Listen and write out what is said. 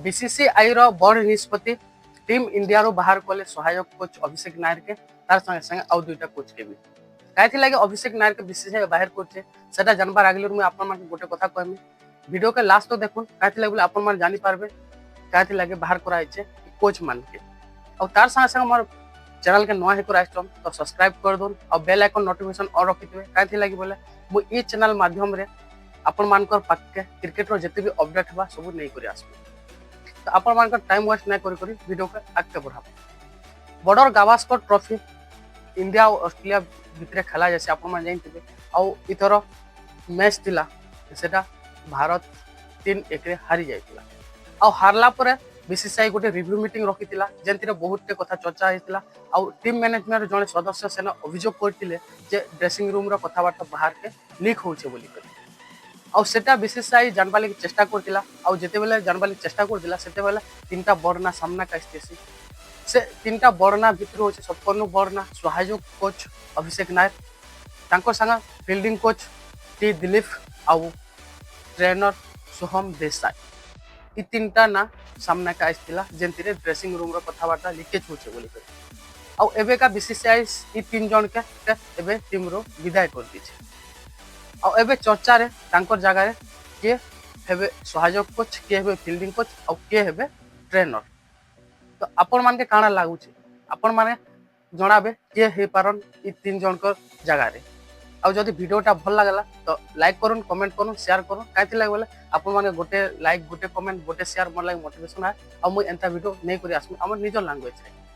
BCCI रो बड़ निष्पत्ति team India रो बाहर कले सहायक कोच अभिषेक नायर के तार संगे संगे आउ दुईटा कोच के भी काहे लागे अभिषेक नायर के बीसीसीआई बाहर करछे सेटा जानबार आगले मैं आपन मान गोटे कथा कहमी वीडियो के लास्ट तो देखुन काहे लागे बोले आपन मान जानि पारबे काहे लागे बाहर करा आइछे कोच मान के और तार संगे संगे मोर चैनल के नया हेकर आइछम तो सब्सक्राइब कर दोन और बेल आइकन नोटिफिकेशन ऑन रखितबे काहे लागे बोले मु ई चैनल माध्यम रे आपन मानकर पाके क्रिकेट रो जते भी अपडेट हवा सब नहीं करी आसबे तो आपण मानकर टाइम वेस्ट नहीं करी वीडियो के आगे बढ़ा बॉर्डर गावस्कर ट्रॉफी इंडिया और ऑस्ट्रेलिया भितर खेला जैसे आपण मान जानते आउ इथर मैच थिला सेटा भारत 3-1 रे हारी जाइतिला आउ हारला परे बीसीसीआई गोटे रिव्यू मीटिंग रखितिला जेंतिरे बहुत कथा चर्चा होइतिला आउ टीम मैनेजमेंट जने सदस्य सेना अभियोग करथिले जे ड्रेसिंग रूम रो कथाबार्ता बाहर के लीक होउछे बोली कर आउ सेटा बीसीसीआई जानबा लागि चेष्टा करथिला आउ जेते बेले जानबा लागि चेष्टा करथिला सेते बेले तीनटा बड़ना सामना कास्तेसी से तीनटा बड़ना भितर होचे सबकनु बड़ना सहायक कोच अभिषेक नायर तांको संग फील्डिंग कोच टी दिलीप आउ ट्रेनर सोहम देसाई ई तीनटा ना सामना का आइतिला जेंतिरे ड्रेसिंग रूम रो कथाबार्ता लीकेज होचे बोली कर आउ एबे का बीसीसीआई ई तीन जन के एबे टीम रो विदाय कर दिछे आउ एबे चर्चा रे तांकर जगह रे के हेबे सहायक कोच के हेबे फील्डिंग कोच आउ के हेबे ट्रेनर तो आपण मान के काना लागू छे आपण माने जणाबे के हे पारन ई तीन जन कर जगह रे आउ जदी वीडियोटा भल लागला तो लाइक करूँ कमेंट करूँ शेयर करूँ काहे लागे बोले आपण माने गोटे लाइक गोटे कमेंट गोटे शेयर मोर लागे मोटिवेशन है आ मु एंता वीडियो नहीं करी आसमु हमर निजर लैंग्वेज रे।